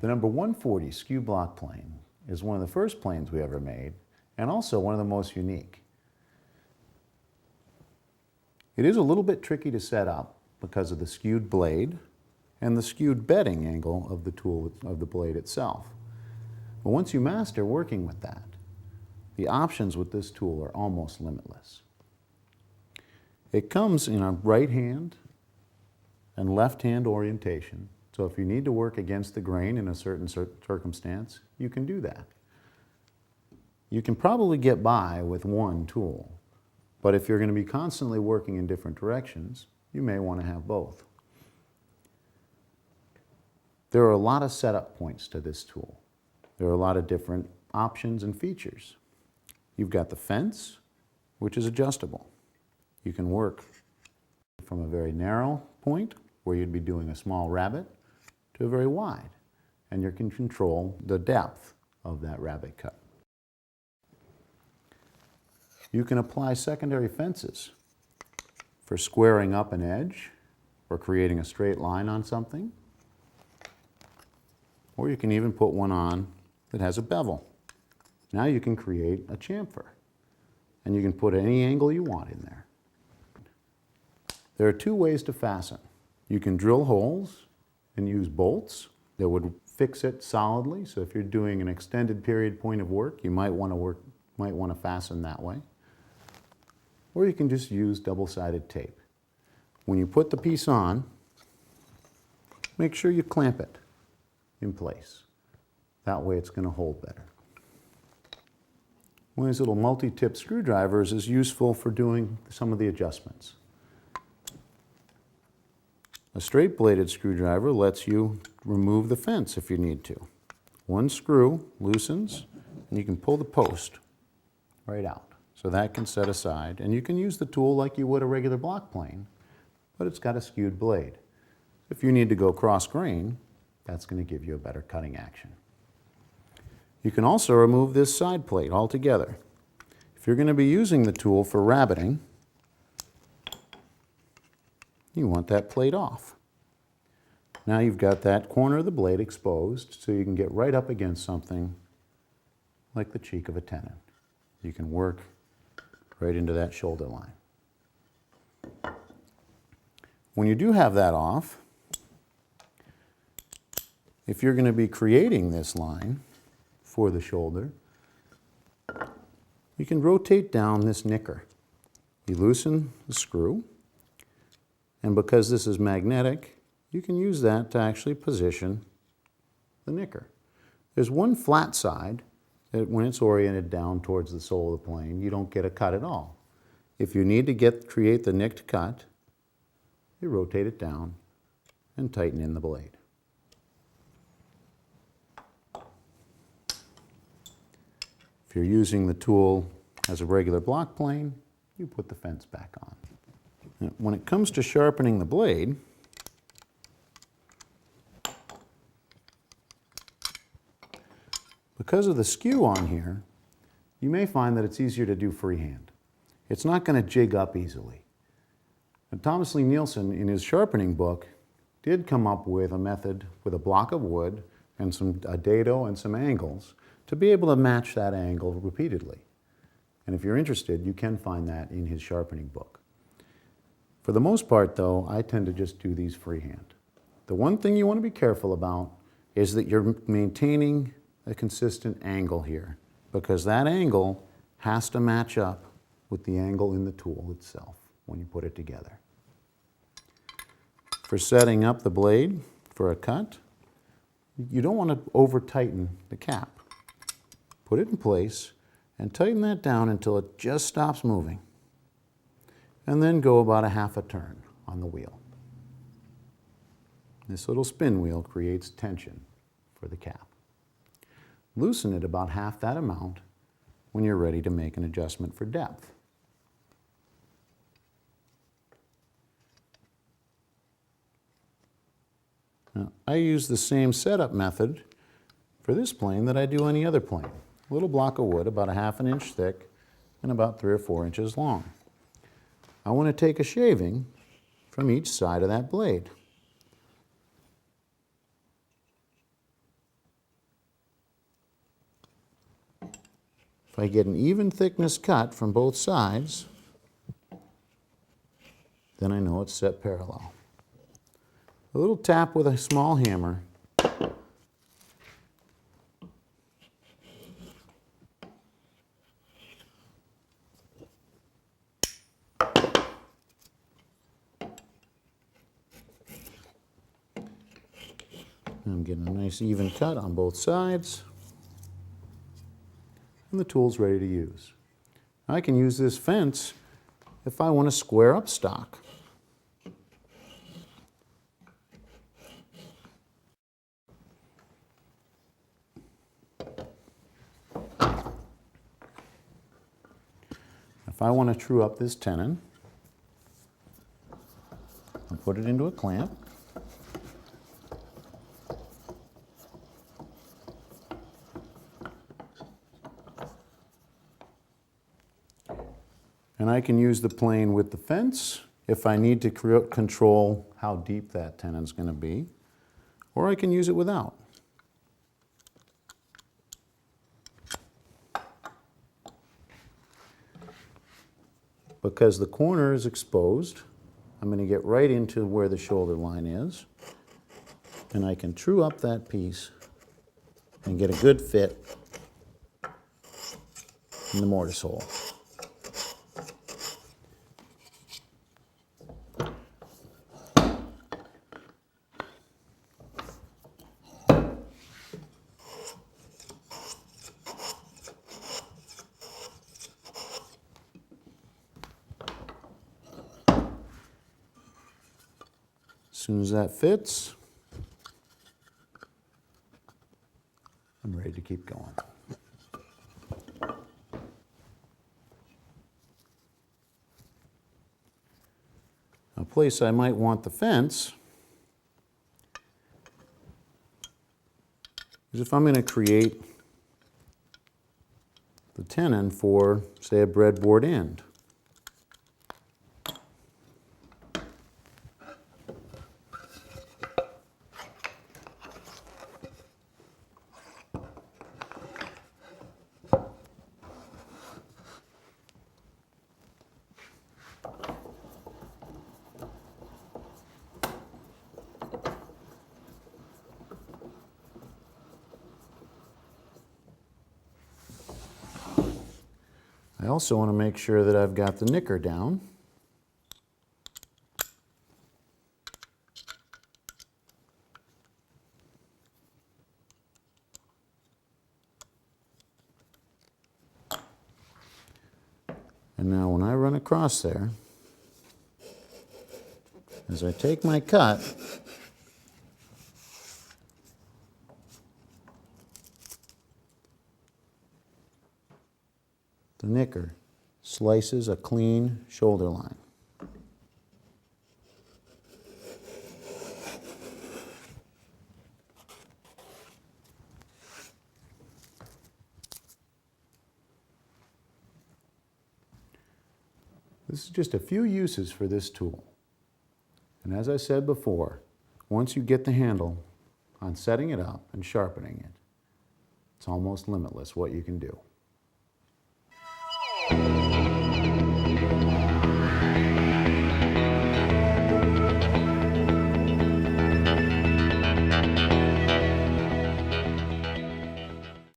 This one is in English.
number 140 Skyblokplane is one of the first planes we ever made, and also one of the most unique. It is a little bit tricky to set up because of the skewed blade and the skewed bedding angle of the tool, of the blade itself. But once you master working with that, the options with this tool are almost limitless. It comes in a right hand and left hand orientation. So if you need to work against the grain in a certain circumstance, you can do that. You can probably get by with one tool, but if you're going to be constantly working in different directions, you may want to have both. There are a lot of setup points to this tool. There are a lot of different options and features. You've got the fence, which is adjustable. You can work from a very narrow point, where you'd be doing a small rabbet, to a very wide, and you can control the depth of that rabbet cut. You can apply secondary fences for squaring up an edge or creating a straight line on something, or you can even put one on that has a bevel. Now you can create a chamfer, and you can put any angle you want in there. There are two ways to fasten. You can drill holes and use bolts that would fix it solidly. So if you're doing an extended period point of work, you might want to fasten that way. Or you can just use double-sided tape. When you put the piece on, make sure you clamp it in place. That way it's going to hold better. One of these little multi-tip screwdrivers is useful for doing some of the adjustments. A straight-bladed screwdriver lets you remove the fence if you need to. One screw loosens, and you can pull the post right out. So that can set aside, and you can use the tool like you would a regular block plane, but it's got a skewed blade. If you need to go cross-grain, that's going to give you a better cutting action. You can also remove this side plate altogether. If you're going to be using the tool for rabbeting, you want that plate off. Now you've got that corner of the blade exposed, so you can get right up against something like the cheek of a tenon. You can work right into that shoulder line. When you do have that off, if you're going to be creating this line for the shoulder, you can rotate down this nicker. You loosen the screw, and because this is magnetic, you can use that to actually position the nicker. There's one flat side that when it's oriented down towards the sole of the plane, you don't get a cut at all. If you need to create the nicked cut, you rotate it down and tighten in the blade. If you're using the tool as a regular block plane, you put the fence back on. Now, when it comes to sharpening the blade, because of the skew on here, you may find that it's easier to do freehand. It's not going to jig up easily. And Thomas Lee Nielsen, in his sharpening book, did come up with a method with a block of wood and a dado and some angles to be able to match that angle repeatedly. And if you're interested, you can find that in his sharpening book. For the most part, though, I tend to just do these freehand. The one thing you want to be careful about is that you're maintaining a consistent angle here, because that angle has to match up with the angle in the tool itself when you put it together. For setting up the blade for a cut, you don't want to over-tighten the cap. Put it in place and tighten that down until it just stops moving, and then go about a half a turn on the wheel. This little spin wheel creates tension for the cap. Loosen it about half that amount when you're ready to make an adjustment for depth. Now, I use the same setup method for this plane that I do any other plane. A little block of wood about a half an inch thick and about 3 or 4 inches long. I want to take a shaving from each side of that blade. If I get an even thickness cut from both sides, then I know it's set parallel. A little tap with a small hammer I'm getting a nice even cut on both sides, and the tool's ready to use. I can use this fence if I want to square up stock. If I want to true up this tenon, I'll put it into a clamp. And I can use the plane with the fence if I need to control how deep that tenon's going to be, or I can use it without. Because the corner is exposed, I'm going to get right into where the shoulder line is, and I can true up that piece and get a good fit in the mortise hole. As soon as that fits, I'm ready to keep going. A place I might want the fence is if I'm going to create the tenon for, say, a breadboard end. I also want to make sure that I've got the nicker down. And now when I run across there, as I take my cut, the nicker slices a clean shoulder line. This is just a few uses for this tool. And as I said before, once you get the handle on setting it up and sharpening it, it's almost limitless what you can do.